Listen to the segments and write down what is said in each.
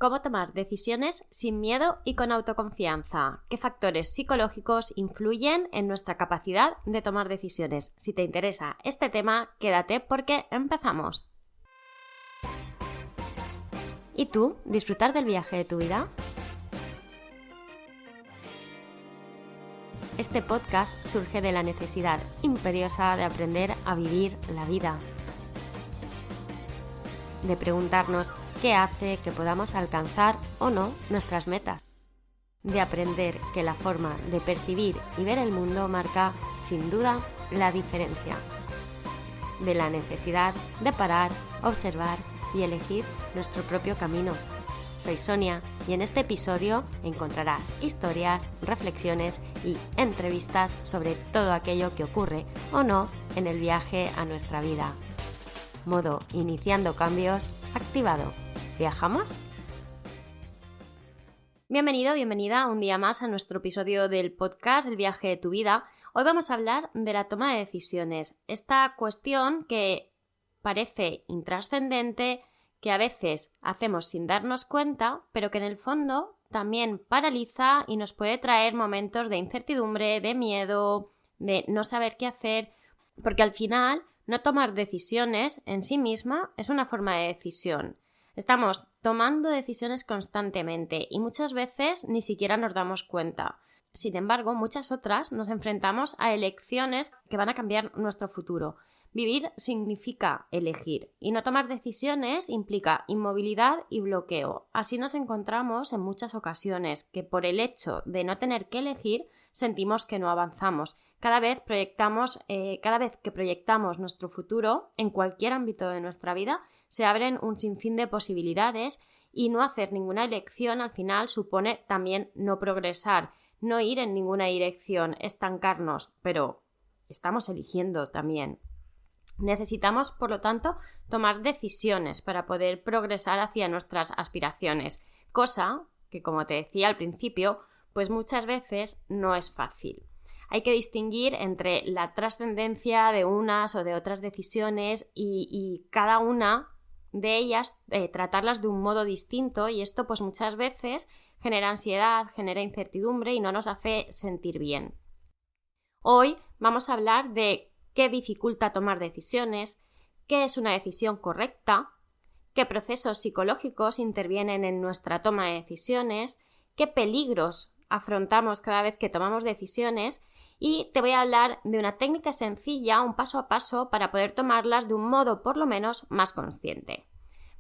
Cómo tomar decisiones sin miedo y con autoconfianza. ¿Qué factores psicológicos influyen en nuestra capacidad de tomar decisiones? Si te interesa este tema, quédate porque empezamos. ¿Y tú? ¿Disfrutar del viaje de tu vida? Este podcast surge de la necesidad imperiosa de aprender a vivir la vida. De preguntarnos qué hace que podamos alcanzar o no nuestras metas. De aprender que la forma de percibir y ver el mundo marca, sin duda, la diferencia. De la necesidad de parar, observar y elegir nuestro propio camino. Soy Sonia y en este episodio encontrarás historias, reflexiones y entrevistas sobre todo aquello que ocurre o no en el viaje a nuestra vida. Modo iniciando cambios activado. ¿Viajamos? Bienvenido, bienvenida un día más a nuestro episodio del podcast El viaje de tu vida. Hoy vamos a hablar de la toma de decisiones. Esta cuestión que parece intrascendente, que a veces hacemos sin darnos cuenta, pero que en el fondo también paraliza y nos puede traer momentos de incertidumbre, de miedo, de no saber qué hacer, porque al final no tomar decisiones en sí misma es una forma de decisión. Estamos tomando decisiones constantemente y muchas veces ni siquiera nos damos cuenta. Sin embargo, muchas otras nos enfrentamos a elecciones que van a cambiar nuestro futuro. Vivir significa elegir y no tomar decisiones implica inmovilidad y bloqueo. Así nos encontramos en muchas ocasiones que por el hecho de no tener que elegir sentimos que no avanzamos. Cada vez que proyectamos nuestro futuro en cualquier ámbito de nuestra vida, se abren un sinfín de posibilidades y no hacer ninguna elección al final supone también no progresar, no ir en ninguna dirección, estancarnos, pero estamos eligiendo también. Necesitamos, por lo tanto, tomar decisiones para poder progresar hacia nuestras aspiraciones, cosa que, como te decía al principio, pues muchas veces no es fácil. Hay que distinguir entre la trascendencia de unas o de otras decisiones y cada una de ellas tratarlas de un modo distinto, y esto pues muchas veces genera ansiedad, genera incertidumbre y no nos hace sentir bien. Hoy vamos a hablar de qué dificulta tomar decisiones, qué es una decisión correcta, qué procesos psicológicos intervienen en nuestra toma de decisiones, qué peligros afrontamos cada vez que tomamos decisiones, y te voy a hablar de una técnica sencilla, un paso a paso, para poder tomarlas de un modo por lo menos más consciente.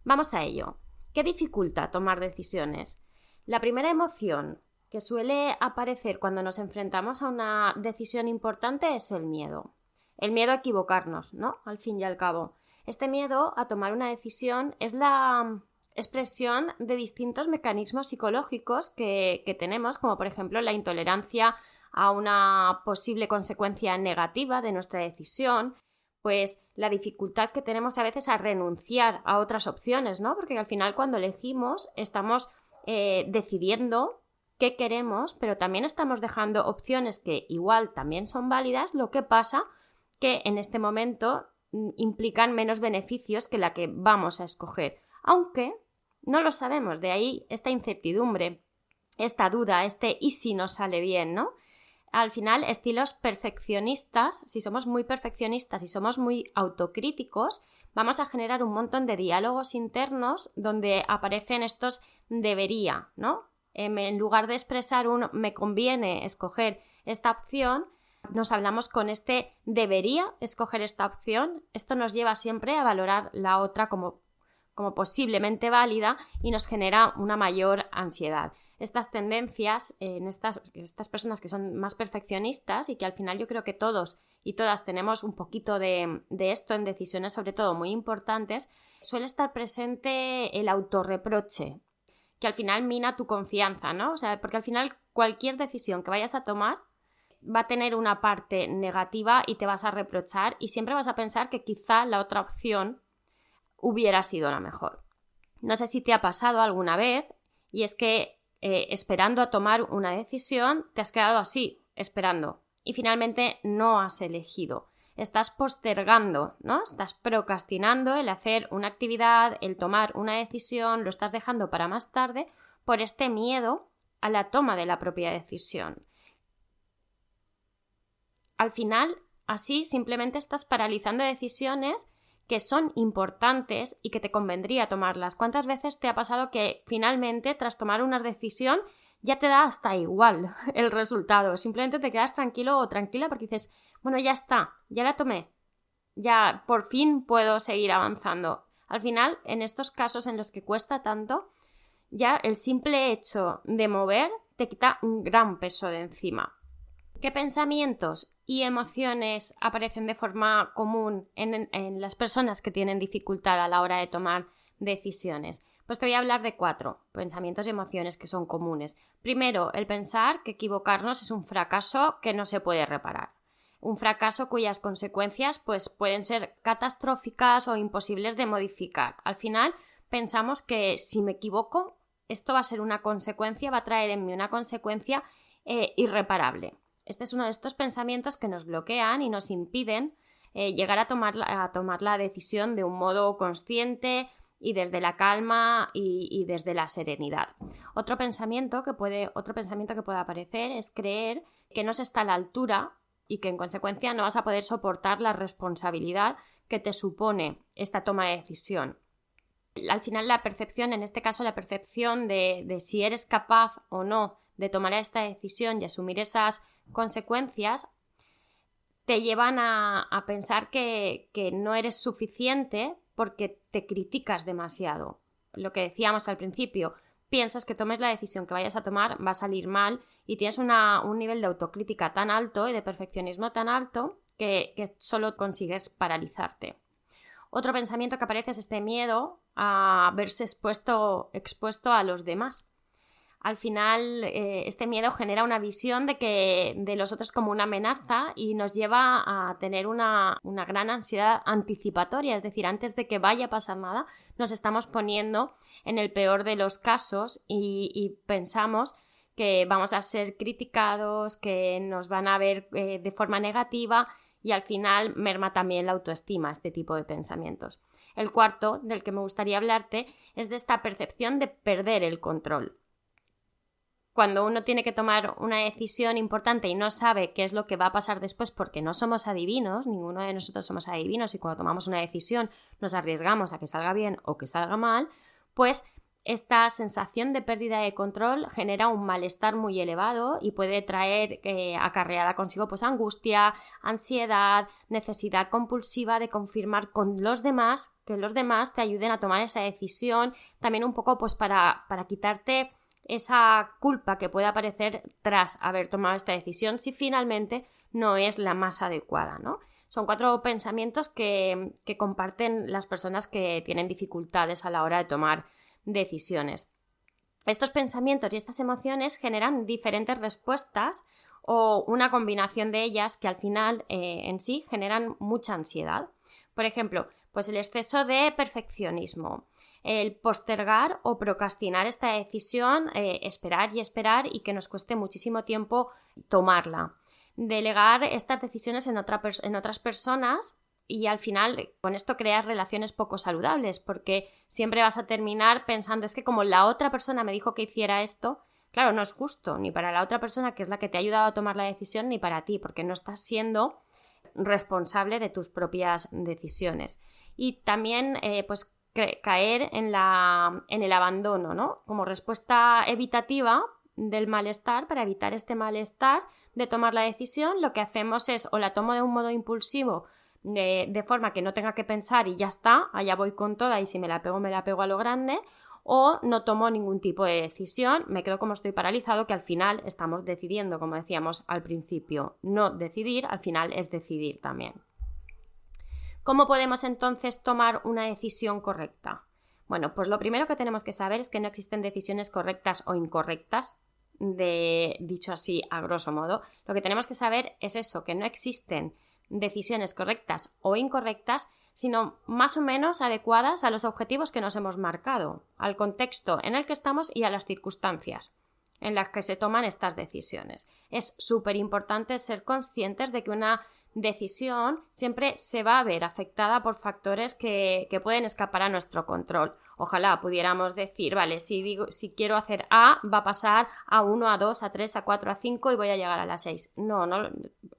Vamos a ello. ¿Qué dificulta tomar decisiones? La primera emoción que suele aparecer cuando nos enfrentamos a una decisión importante es el miedo. El miedo a equivocarnos, ¿no? Al fin y al cabo. Este miedo a tomar una decisión es la expresión de distintos mecanismos psicológicos que tenemos, como por ejemplo la intolerancia a una posible consecuencia negativa de nuestra decisión, pues la dificultad que tenemos a veces a renunciar a otras opciones, ¿no? Porque al final cuando elegimos estamos decidiendo qué queremos, pero también estamos dejando opciones que igual también son válidas, lo que pasa que en este momento implican menos beneficios que la que vamos a escoger, aunque no lo sabemos, de ahí esta incertidumbre, esta duda, ¿y si no sale bien, no? Al final, estilos perfeccionistas, si somos muy perfeccionistas y somos muy autocríticos, vamos a generar un montón de diálogos internos donde aparecen estos debería, ¿no? En lugar de expresar un me conviene escoger esta opción, nos hablamos con este debería escoger esta opción. Esto nos lleva siempre a valorar la otra como posiblemente válida y nos genera una mayor ansiedad. Estas tendencias en estas personas que son más perfeccionistas, y que al final yo creo que todos y todas tenemos un poquito de esto en decisiones sobre todo muy importantes, suele estar presente el autorreproche, que al final mina tu confianza, ¿no? O sea, porque al final cualquier decisión que vayas a tomar va a tener una parte negativa y te vas a reprochar y siempre vas a pensar que quizá la otra opción hubiera sido la mejor. No sé si te ha pasado alguna vez, y es que esperando a tomar una decisión te has quedado así, esperando, y finalmente no has elegido. estás postergando, ¿no? Estás procrastinando el hacer una actividad, el tomar una decisión, lo estás dejando para más tarde por este miedo a la toma de la propia decisión. Al final, así simplemente estás paralizando decisiones que son importantes y que te convendría tomarlas. ¿Cuántas veces te ha pasado que finalmente, tras tomar una decisión, ya te da hasta igual el resultado? Simplemente te quedas tranquilo o tranquila porque dices, bueno, ya está, ya la tomé, ya por fin puedo seguir avanzando. Al final, en estos casos en los que cuesta tanto, ya el simple hecho de mover te quita un gran peso de encima. ¿Qué pensamientos y emociones aparecen de forma común en las personas que tienen dificultad a la hora de tomar decisiones? Pues te voy a hablar de 4 pensamientos y emociones que son comunes. Primero, el pensar que equivocarnos es un fracaso que no se puede reparar. Un fracaso cuyas consecuencias pues, pueden ser catastróficas o imposibles de modificar. Al final, pensamos que si me equivoco, esto va a ser una consecuencia, va a traer en mí una consecuencia irreparable. Este es uno de estos pensamientos que nos bloquean y nos impiden llegar a tomar la decisión de un modo consciente y desde la calma y desde la serenidad. Otro pensamiento que puede aparecer es creer que no se está a la altura y que en consecuencia no vas a poder soportar la responsabilidad que te supone esta toma de decisión. Al final la percepción, en este caso la percepción de si eres capaz o no de tomar esta decisión y asumir esas consecuencias, te llevan a pensar que no eres suficiente porque te criticas demasiado. Lo que decíamos al principio, piensas que tomes la decisión que vayas a tomar va a salir mal y tienes un nivel de autocrítica tan alto y de perfeccionismo tan alto que solo consigues paralizarte. Otro pensamiento que aparece es este miedo a verse expuesto a los demás. Al final, este miedo genera una visión de los otros como una amenaza y nos lleva a tener una gran ansiedad anticipatoria, es decir, antes de que vaya a pasar nada, nos estamos poniendo en el peor de los casos y pensamos que vamos a ser criticados, que nos van a ver de forma negativa y al final merma también la autoestima este tipo de pensamientos. El cuarto, del que me gustaría hablarte, es de esta percepción de perder el control. Cuando uno tiene que tomar una decisión importante y no sabe qué es lo que va a pasar después porque no somos adivinos, ninguno de nosotros somos adivinos y cuando tomamos una decisión nos arriesgamos a que salga bien o que salga mal, pues esta sensación de pérdida de control genera un malestar muy elevado y puede traer acarreada consigo pues angustia, ansiedad, necesidad compulsiva de confirmar con los demás, que los demás te ayuden a tomar esa decisión, también un poco pues para quitarte esa culpa que puede aparecer tras haber tomado esta decisión si finalmente no es la más adecuada, ¿no? Son 4 pensamientos que comparten las personas que tienen dificultades a la hora de tomar decisiones. Estos pensamientos y estas emociones generan diferentes respuestas o una combinación de ellas que al final en sí generan mucha ansiedad. Por ejemplo, pues el exceso de perfeccionismo, el postergar o procrastinar esta decisión, esperar y que nos cueste muchísimo tiempo tomarla. Delegar estas decisiones en otras personas y al final con esto crear relaciones poco saludables porque siempre vas a terminar pensando es que como la otra persona me dijo que hiciera esto, claro, no es justo ni para la otra persona que es la que te ha ayudado a tomar la decisión ni para ti porque no estás siendo responsable de tus propias decisiones. Y también pues caer en el abandono, ¿no? Como respuesta evitativa del malestar, para evitar este malestar de tomar la decisión, lo que hacemos es o la tomo de un modo impulsivo de forma que no tenga que pensar y ya está, allá voy con toda y si me la pego a lo grande, o no tomo ningún tipo de decisión, me quedo como estoy paralizado, que al final estamos decidiendo, como decíamos al principio, no decidir, al final es decidir también. ¿Cómo podemos entonces tomar una decisión correcta? Bueno, pues lo primero que tenemos que saber es que no existen decisiones correctas o incorrectas, dicho así a grosso modo. Lo que tenemos que saber es eso, que no existen decisiones correctas o incorrectas, sino más o menos adecuadas a los objetivos que nos hemos marcado, al contexto en el que estamos y a las circunstancias en las que se toman estas decisiones. Es súper importante ser conscientes de que una decisión siempre se va a ver afectada por factores que pueden escapar a nuestro control. Ojalá pudiéramos decir, vale, si quiero hacer A, va a pasar a 1, a 2, a 3, a 4, a 5 y voy a llegar a la 6. No,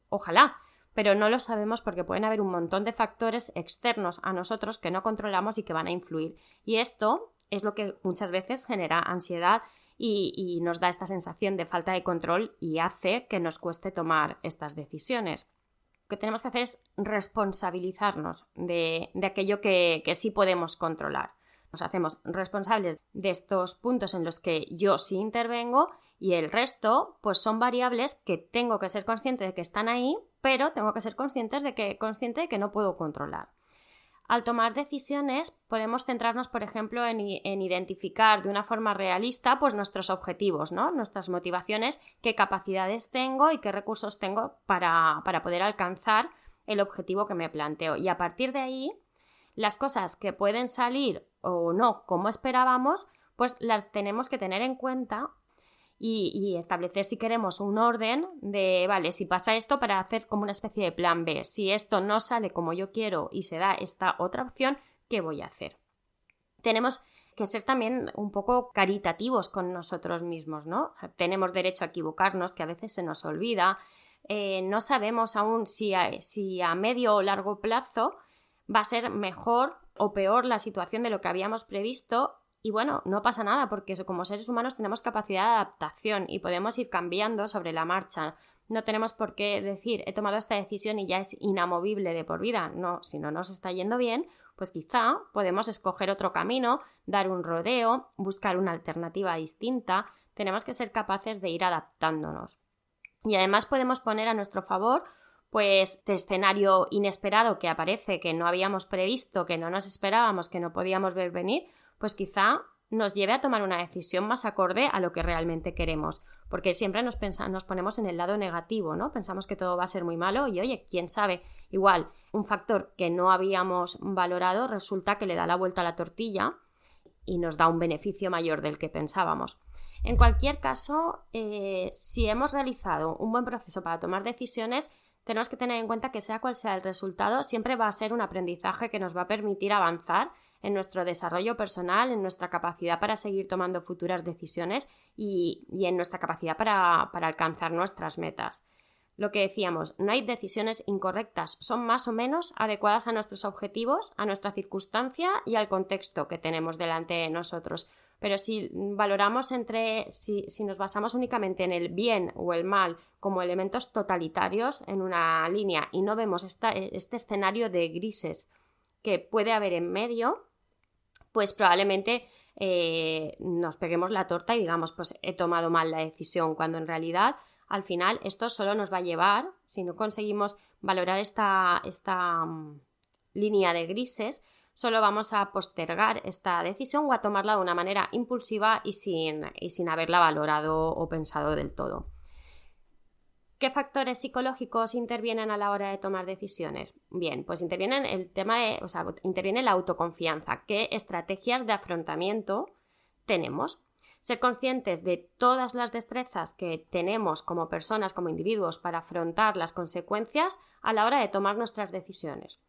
ojalá, pero no lo sabemos porque pueden haber un montón de factores externos a nosotros que no controlamos y que van a influir. Y esto es lo que muchas veces genera ansiedad y nos da esta sensación de falta de control y hace que nos cueste tomar estas decisiones. Lo que tenemos que hacer es responsabilizarnos de aquello que sí podemos controlar. Nos hacemos responsables de estos puntos en los que yo sí intervengo y el resto pues son variables que tengo que ser consciente de que están ahí, pero tengo que ser consciente de que no puedo controlar. Al tomar decisiones podemos centrarnos, por ejemplo, en identificar de una forma realista pues, nuestros objetivos, ¿no? Nuestras motivaciones, qué capacidades tengo y qué recursos tengo para poder alcanzar el objetivo que me planteo. Y a partir de ahí, las cosas que pueden salir o no como esperábamos, pues las tenemos que tener en cuenta y establecer si queremos un orden de, vale, si pasa esto para hacer como una especie de plan B. Si esto no sale como yo quiero y se da esta otra opción, ¿qué voy a hacer? Tenemos que ser también un poco caritativos con nosotros mismos, ¿no? Tenemos derecho a equivocarnos, que a veces se nos olvida. No sabemos aún si a medio o largo plazo va a ser mejor o peor la situación de lo que habíamos previsto. Y bueno, no pasa nada porque como seres humanos tenemos capacidad de adaptación y podemos ir cambiando sobre la marcha. No tenemos por qué decir, he tomado esta decisión y ya es inamovible de por vida. No, si no nos está yendo bien, pues quizá podemos escoger otro camino, dar un rodeo, buscar una alternativa distinta. Tenemos que ser capaces de ir adaptándonos. Y además podemos poner a nuestro favor pues este escenario inesperado que aparece, que no habíamos previsto, que no nos esperábamos, que no podíamos ver venir, pues quizá nos lleve a tomar una decisión más acorde a lo que realmente queremos, porque siempre nos ponemos en el lado negativo, ¿no? Pensamos que todo va a ser muy malo y oye, quién sabe, igual un factor que no habíamos valorado resulta que le da la vuelta a la tortilla y nos da un beneficio mayor del que pensábamos. En cualquier caso, si hemos realizado un buen proceso para tomar decisiones, tenemos que tener en cuenta que sea cual sea el resultado, siempre va a ser un aprendizaje que nos va a permitir avanzar en nuestro desarrollo personal, en nuestra capacidad para seguir tomando futuras decisiones y en nuestra capacidad para alcanzar nuestras metas. Lo que decíamos, no hay decisiones incorrectas, son más o menos adecuadas a nuestros objetivos, a nuestra circunstancia y al contexto que tenemos delante de nosotros. Pero si valoramos si nos basamos únicamente en el bien o el mal como elementos totalitarios en una línea y no vemos este escenario de grises que puede haber en medio, pues probablemente nos peguemos la torta y digamos, pues he tomado mal la decisión, cuando en realidad al final esto solo nos va a llevar, si no conseguimos valorar esta línea de grises, solo vamos a postergar esta decisión o a tomarla de una manera impulsiva y sin haberla valorado o pensado del todo. ¿Qué factores psicológicos intervienen a la hora de tomar decisiones? Bien, pues interviene la autoconfianza. ¿Qué estrategias de afrontamiento tenemos? Ser conscientes de todas las destrezas que tenemos como personas, como individuos, para afrontar las consecuencias a la hora de tomar nuestras decisiones.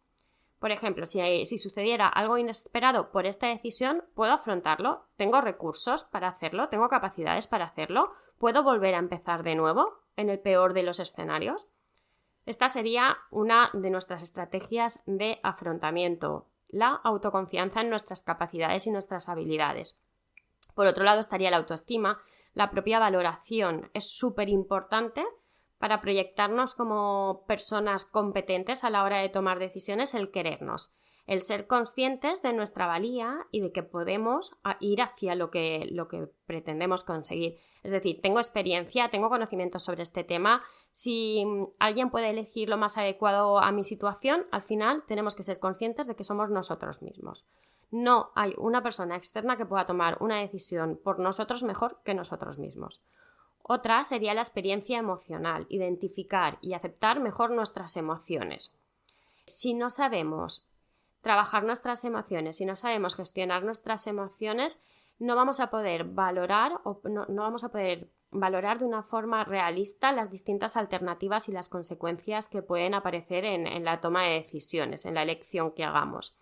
Por ejemplo, si sucediera algo inesperado por esta decisión, ¿puedo afrontarlo? ¿Tengo recursos para hacerlo? ¿Tengo capacidades para hacerlo? ¿Puedo volver a empezar de nuevo en el peor de los escenarios? Esta sería una de nuestras estrategias de afrontamiento, la autoconfianza en nuestras capacidades y nuestras habilidades. Por otro lado estaría la autoestima, la propia valoración es súper importante para proyectarnos como personas competentes a la hora de tomar decisiones, el querernos, el ser conscientes de nuestra valía y de que podemos ir hacia lo que pretendemos conseguir. Es decir, tengo experiencia, tengo conocimientos sobre este tema, si alguien puede elegir lo más adecuado a mi situación, al final tenemos que ser conscientes de que somos nosotros mismos. No hay una persona externa que pueda tomar una decisión por nosotros mejor que nosotros mismos. Otra sería la experiencia emocional, identificar y aceptar mejor nuestras emociones. Si no sabemos trabajar nuestras emociones, si no sabemos gestionar nuestras emociones, no vamos a poder valorar o no vamos a poder valorar de una forma realista las distintas alternativas y las consecuencias que pueden aparecer en la toma de decisiones, en la elección que hagamos.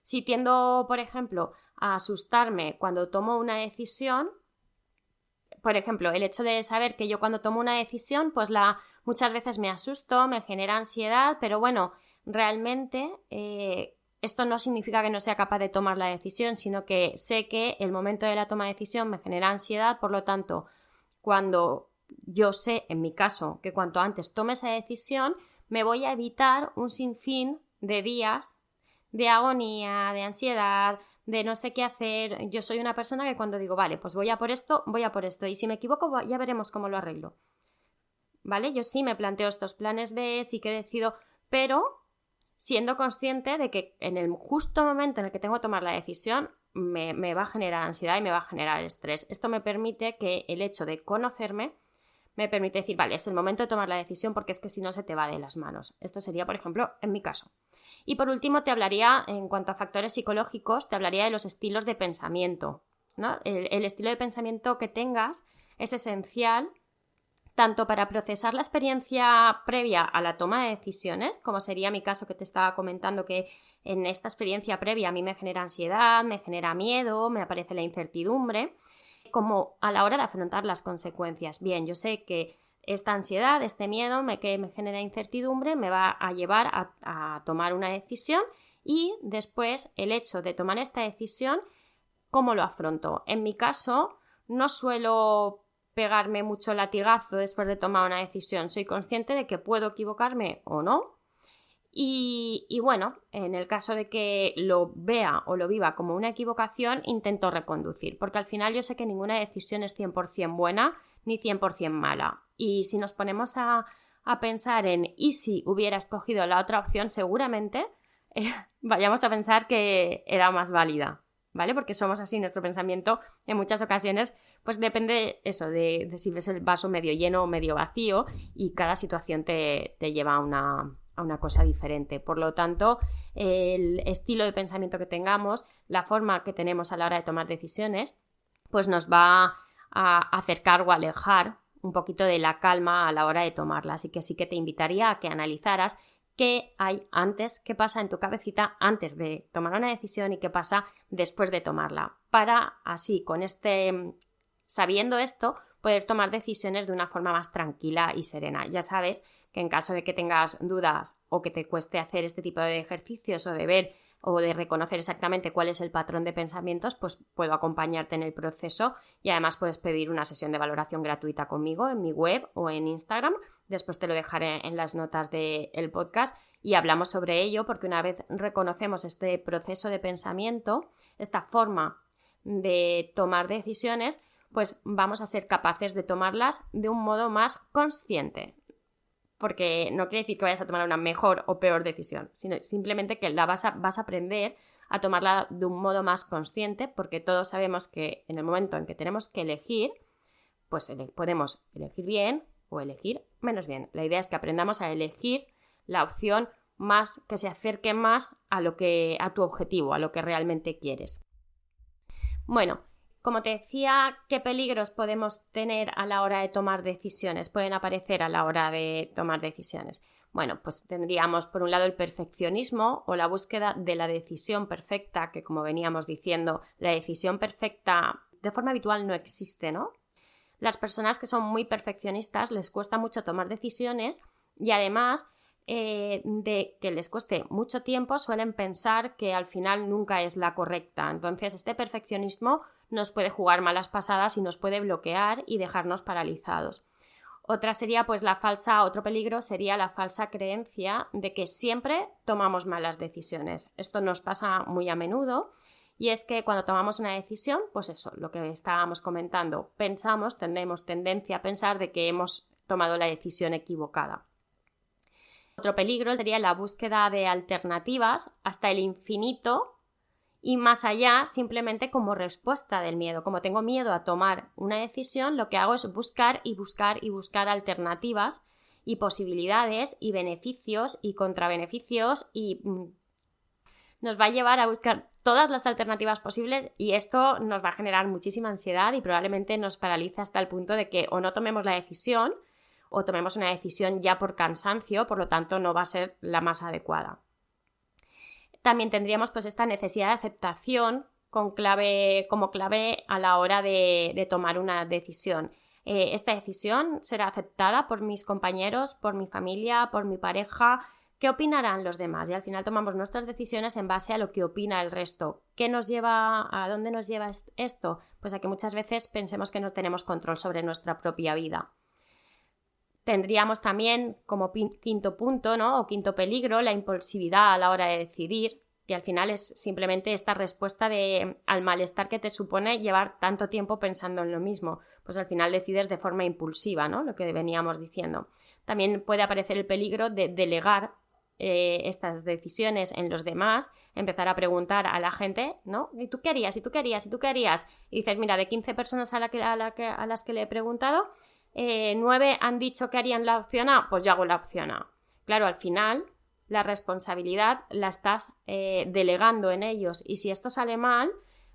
Si tiendo, por ejemplo, a asustarme cuando tomo una decisión, por ejemplo, el hecho de saber que yo cuando tomo una decisión, pues muchas veces me asusto, me genera ansiedad, pero bueno, realmente esto no significa que no sea capaz de tomar la decisión, sino que sé que el momento de la toma de decisión me genera ansiedad, por lo tanto, cuando yo sé, en mi caso, que cuanto antes tome esa decisión, me voy a evitar un sinfín de días de agonía, de ansiedad, de no sé qué hacer. Yo soy una persona que cuando digo, vale, pues voy a por esto, y si me equivoco ya veremos cómo lo arreglo, ¿vale? Yo sí me planteo estos planes B, sí que decido, pero siendo consciente de que en el justo momento en el que tengo que tomar la decisión me va a generar ansiedad y me va a generar estrés. Esto me permite que el hecho de conocerme me permite decir, vale, es el momento de tomar la decisión porque es que si no se te va de las manos. Esto sería, por ejemplo, en mi caso. Y por último te hablaría, en cuanto a factores psicológicos, te hablaría de los estilos de pensamiento, ¿no? El estilo de pensamiento que tengas es esencial tanto para procesar la experiencia previa a la toma de decisiones, como sería mi caso que te estaba comentando, que en esta experiencia previa a mí me genera ansiedad, me genera miedo, me aparece la incertidumbre, como a la hora de afrontar las consecuencias. Bien, yo sé que esta ansiedad, este miedo que me genera incertidumbre me va a llevar a tomar una decisión y después el hecho de tomar esta decisión, ¿cómo lo afronto? En mi caso, no suelo pegarme mucho latigazo después de tomar una decisión. Soy consciente de que puedo equivocarme o no. Y bueno, en el caso de que lo vea o lo viva como una equivocación, intento reconducir, porque al final yo sé que ninguna decisión es 100% buena ni 100% mala. Y si nos ponemos a pensar en ¿y si hubiera escogido la otra opción? Seguramente vayamos a pensar que era más válida, ¿vale? Porque somos así, nuestro pensamiento en muchas ocasiones pues depende eso de si ves el vaso medio lleno o medio vacío, y cada situación te lleva a una cosa diferente. Por lo tanto, el estilo de pensamiento que tengamos, la forma que tenemos a la hora de tomar decisiones, pues nos va a acercar o alejar un poquito de la calma a la hora de tomarla. Así que sí que te invitaría a que analizaras qué hay antes, qué pasa en tu cabecita antes de tomar una decisión y qué pasa después de tomarla, para así, sabiendo esto, poder tomar decisiones de una forma más tranquila y serena. Ya sabes que en caso de que tengas dudas o que te cueste hacer este tipo de ejercicios o de ver o de reconocer exactamente cuál es el patrón de pensamientos, pues puedo acompañarte en el proceso, y además puedes pedir una sesión de valoración gratuita conmigo en mi web o en Instagram. Después te lo dejaré en las notas del podcast y hablamos sobre ello, porque una vez reconocemos este proceso de pensamiento, esta forma de tomar decisiones, pues vamos a ser capaces de tomarlas de un modo más consciente. Porque no quiere decir que vayas a tomar una mejor o peor decisión, sino simplemente que vas a aprender a tomarla de un modo más consciente, porque todos sabemos que en el momento en que tenemos que elegir, pues podemos elegir bien o elegir menos bien. La idea es que aprendamos a elegir la opción más que se acerque más a tu objetivo, a lo que realmente quieres. Bueno, como te decía, ¿qué peligros podemos tener a la hora de tomar decisiones? Pueden aparecer a la hora de tomar decisiones. Bueno, pues tendríamos por un lado el perfeccionismo o la búsqueda de la decisión perfecta, que como veníamos diciendo, la decisión perfecta de forma habitual no existe, ¿no? Las personas que son muy perfeccionistas les cuesta mucho tomar decisiones, y además de que les cueste mucho tiempo suelen pensar que al final nunca es la correcta. Entonces este perfeccionismo nos puede jugar malas pasadas y nos puede bloquear y dejarnos paralizados. Otro peligro sería la falsa creencia de que siempre tomamos malas decisiones. Esto nos pasa muy a menudo, y es que cuando tomamos una decisión, pues eso, lo que estábamos comentando, tenemos tendencia a pensar de que hemos tomado la decisión equivocada. Otro peligro sería la búsqueda de alternativas hasta el infinito y más allá, simplemente como respuesta del miedo. Como tengo miedo a tomar una decisión, lo que hago es buscar y buscar y buscar alternativas y posibilidades y beneficios y contrabeneficios y nos va a llevar a buscar todas las alternativas posibles y esto nos va a generar muchísima ansiedad y probablemente nos paralice hasta el punto de que o no tomemos la decisión o tomemos una decisión ya por cansancio, por lo tanto no va a ser la más adecuada. También tendríamos pues esta necesidad de aceptación como clave a la hora de tomar una decisión. Esta decisión será aceptada por mis compañeros, por mi familia, por mi pareja. ¿Qué opinarán los demás? Y al final tomamos nuestras decisiones en base a lo que opina el resto. ¿A dónde nos lleva esto? Pues a que muchas veces pensemos que no tenemos control sobre nuestra propia vida. Tendríamos también como quinto punto, ¿no? O quinto peligro, la impulsividad a la hora de decidir, que al final es simplemente esta respuesta al malestar que te supone llevar tanto tiempo pensando en lo mismo. Pues al final decides de forma impulsiva, ¿no? Lo que veníamos diciendo. También puede aparecer el peligro de delegar estas decisiones en los demás, empezar a preguntar a la gente, ¿no? ¿Y tú qué harías? ¿Y tú qué harías? ¿Y tú qué harías? Y dices, mira, de 15 personas a las que le he preguntado, 9 han dicho que harían la opción A, pues yo hago la opción A. Claro, al final la responsabilidad la estás delegando en ellos y si esto sale mal,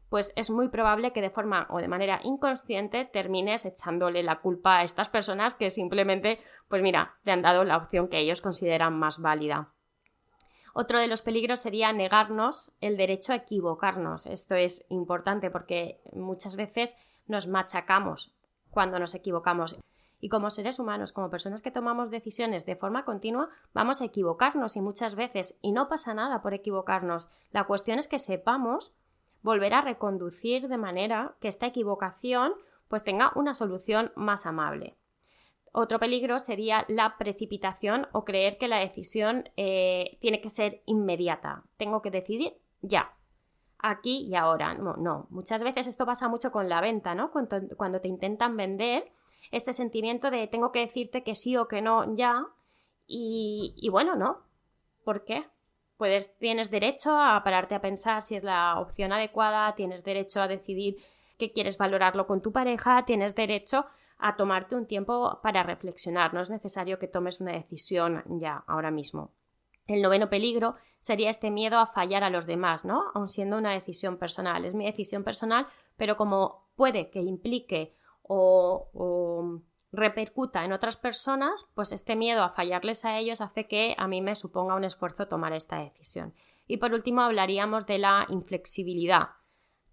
pues es muy probable que de forma o de manera inconsciente termines echándole la culpa a estas personas que simplemente, pues mira, te han dado la opción que ellos consideran más válida. Otro de los peligros sería negarnos el derecho a equivocarnos. Esto es importante porque muchas veces nos machacamos cuando nos equivocamos. Y como seres humanos, como personas que tomamos decisiones de forma continua, vamos a equivocarnos y muchas veces, y no pasa nada por equivocarnos. La cuestión es que sepamos volver a reconducir de manera que esta equivocación pues tenga una solución más amable. Otro peligro sería la precipitación o creer que la decisión tiene que ser inmediata. Tengo que decidir ya, aquí y ahora. No. Muchas veces esto pasa mucho con la venta, ¿no? Cuando te intentan vender, este sentimiento de tengo que decirte que sí o que no ya y bueno, ¿no? ¿Por qué? Tienes derecho a pararte a pensar si es la opción adecuada, tienes derecho a decidir que quieres valorarlo con tu pareja, tienes derecho a tomarte un tiempo para reflexionar, no es necesario que tomes una decisión ya, ahora mismo. El noveno peligro sería este miedo a fallar a los demás, ¿no? Aun siendo una decisión personal. Es mi decisión personal, pero como puede que implique o repercuta en otras personas, pues este miedo a fallarles a ellos hace que a mí me suponga un esfuerzo tomar esta decisión. Y por último hablaríamos de la inflexibilidad,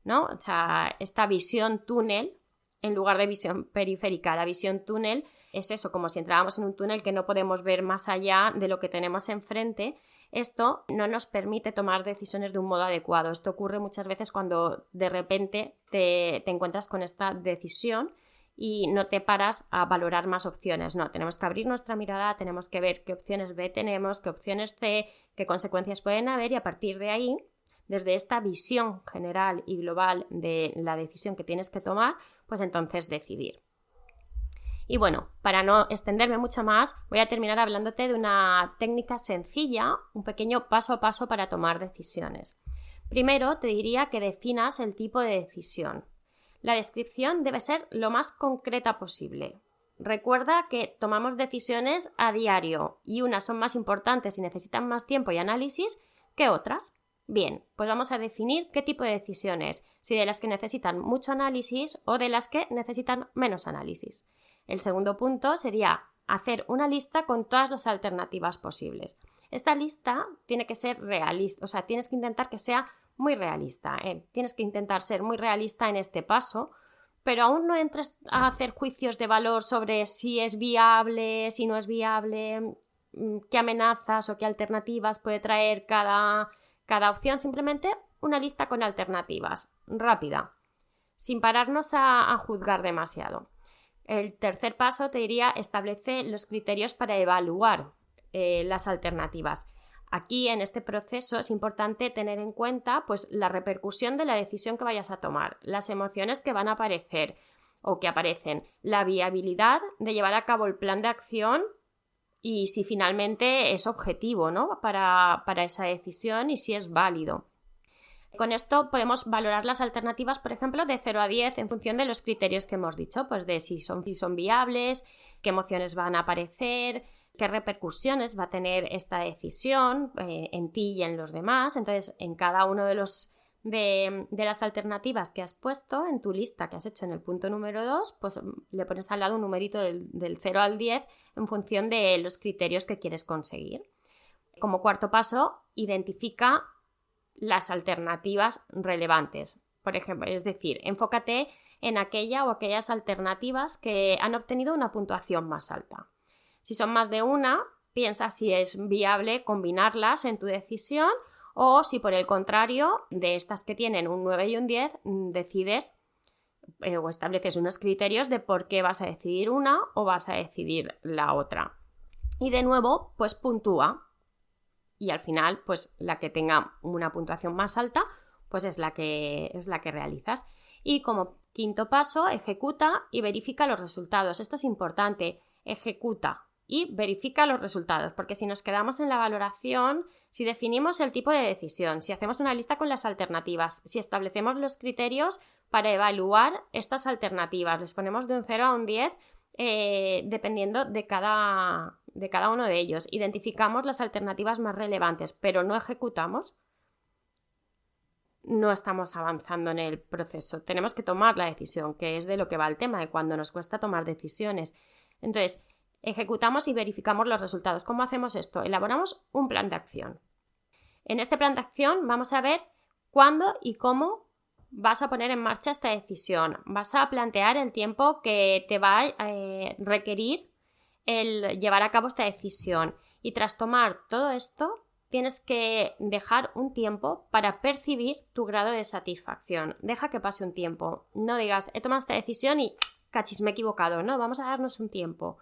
¿no? O sea, esta visión túnel en lugar de visión periférica. La visión túnel es eso, como si entrábamos en un túnel que no podemos ver más allá de lo que tenemos enfrente. Esto no nos permite tomar decisiones de un modo adecuado. Esto ocurre muchas veces cuando de repente te encuentras con esta decisión y no te paras a valorar más opciones. No, tenemos que abrir nuestra mirada, tenemos que ver qué opciones B tenemos, qué opciones C, qué consecuencias pueden haber y a partir de ahí, desde esta visión general y global de la decisión que tienes que tomar, pues entonces decidir. Y bueno, para no extenderme mucho más, voy a terminar hablándote de una técnica sencilla, un pequeño paso a paso para tomar decisiones. Primero, te diría que definas el tipo de decisión. La descripción debe ser lo más concreta posible. Recuerda que tomamos decisiones a diario y unas son más importantes y necesitan más tiempo y análisis que otras. Bien, pues vamos a definir qué tipo de decisiones, si de las que necesitan mucho análisis o de las que necesitan menos análisis. El segundo punto sería hacer una lista con todas las alternativas posibles. Esta lista tiene que ser realista, o sea, tienes que intentar que sea muy realista. Tienes que intentar ser muy realista en este paso, pero aún no entres a hacer juicios de valor sobre si es viable, si no es viable, qué amenazas o qué alternativas puede traer cada opción. Simplemente una lista con alternativas, rápida, sin pararnos a juzgar demasiado. El tercer paso te diría establece los criterios para evaluar las alternativas. Aquí en este proceso es importante tener en cuenta pues, la repercusión de la decisión que vayas a tomar, las emociones que van a aparecer o que aparecen, la viabilidad de llevar a cabo el plan de acción y si finalmente es objetivo, ¿no? para esa decisión y si es válido. Con esto podemos valorar las alternativas, por ejemplo, de 0 a 10 en función de los criterios que hemos dicho, pues de si son viables, qué emociones van a aparecer, qué repercusiones va a tener esta decisión en ti y en los demás. Entonces, en cada uno de las alternativas que has puesto en tu lista que has hecho en el punto número 2, pues le pones al lado un numerito del 0 al 10 en función de los criterios que quieres conseguir. Como cuarto paso, identifica las alternativas relevantes. Por ejemplo, es decir, enfócate en aquella o aquellas alternativas que han obtenido una puntuación más alta. Si son más de una, piensa si es viable combinarlas en tu decisión o si por el contrario, de estas que tienen un 9 y un 10, decides o estableces unos criterios de por qué vas a decidir una o vas a decidir la otra. Y de nuevo, pues puntúa. Y al final, pues la que tenga una puntuación más alta, pues es la que realizas. Y como quinto paso, ejecuta y verifica los resultados. Esto es importante, ejecuta y verifica los resultados, porque si nos quedamos en la valoración, si definimos el tipo de decisión, si hacemos una lista con las alternativas, si establecemos los criterios para evaluar estas alternativas, les ponemos de un 0 a un 10, dependiendo de cada uno de ellos, identificamos las alternativas más relevantes, pero no ejecutamos, no estamos avanzando en el proceso. Tenemos que tomar la decisión, que es de lo que va el tema, de cuando nos cuesta tomar decisiones. Entonces, ejecutamos y verificamos los resultados. ¿Cómo hacemos esto? Elaboramos un plan de acción. En este plan de acción vamos a ver cuándo y cómo vas a poner en marcha esta decisión. Vas a plantear el tiempo que te va a requerir el llevar a cabo esta decisión. Y tras tomar todo esto, tienes que dejar un tiempo para percibir tu grado de satisfacción. Deja que pase un tiempo. No digas, he tomado esta decisión y cachis, me he equivocado. No, vamos a darnos un tiempo.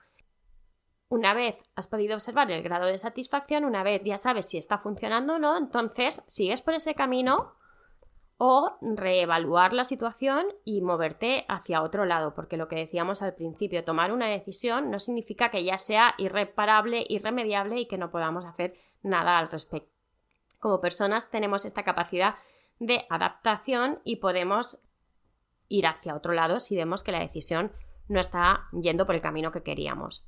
Una vez has podido observar el grado de satisfacción, una vez ya sabes si está funcionando o no, entonces sigues por ese camino o reevaluar la situación y moverte hacia otro lado, porque lo que decíamos al principio, tomar una decisión no significa que ya sea irreparable, irremediable y que no podamos hacer nada al respecto. Como personas tenemos esta capacidad de adaptación y podemos ir hacia otro lado si vemos que la decisión no está yendo por el camino que queríamos.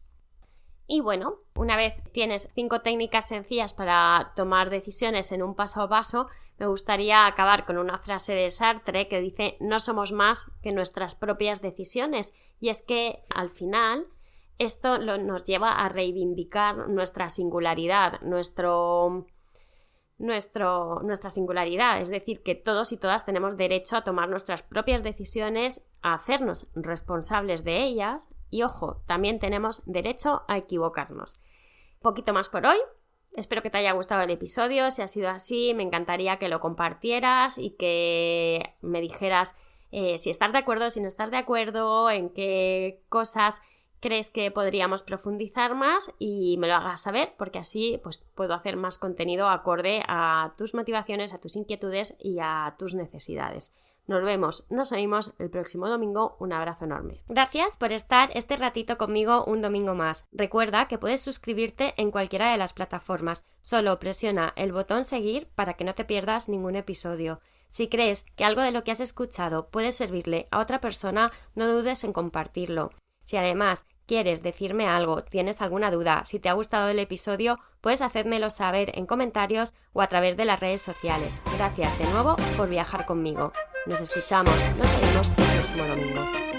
Y bueno, una vez tienes 5 técnicas sencillas para tomar decisiones en un paso a paso, me gustaría acabar con una frase de Sartre que dice: no somos más que nuestras propias decisiones. Y es que al final esto nos lleva a reivindicar nuestra singularidad, nuestra singularidad, es decir, que todos y todas tenemos derecho a tomar nuestras propias decisiones, a hacernos responsables de ellas y, ojo, también tenemos derecho a equivocarnos. Poquito más por hoy. Espero que te haya gustado el episodio. Si ha sido así, me encantaría que lo compartieras y que me dijeras si estás de acuerdo, si no estás de acuerdo, en qué cosas crees que podríamos profundizar más y me lo hagas saber, porque así pues puedo hacer más contenido acorde a tus motivaciones, a tus inquietudes y a tus necesidades. Nos vemos, nos oímos el próximo domingo. Un abrazo enorme. Gracias por estar este ratito conmigo un domingo más. Recuerda que puedes suscribirte en cualquiera de las plataformas. Solo presiona el botón seguir para que no te pierdas ningún episodio. Si crees que algo de lo que has escuchado puede servirle a otra persona, no dudes en compartirlo. Si además quieres decirme algo, tienes alguna duda, si te ha gustado el episodio, puedes hacérmelo saber en comentarios o a través de las redes sociales. Gracias de nuevo por viajar conmigo. Nos escuchamos, nos vemos el próximo domingo.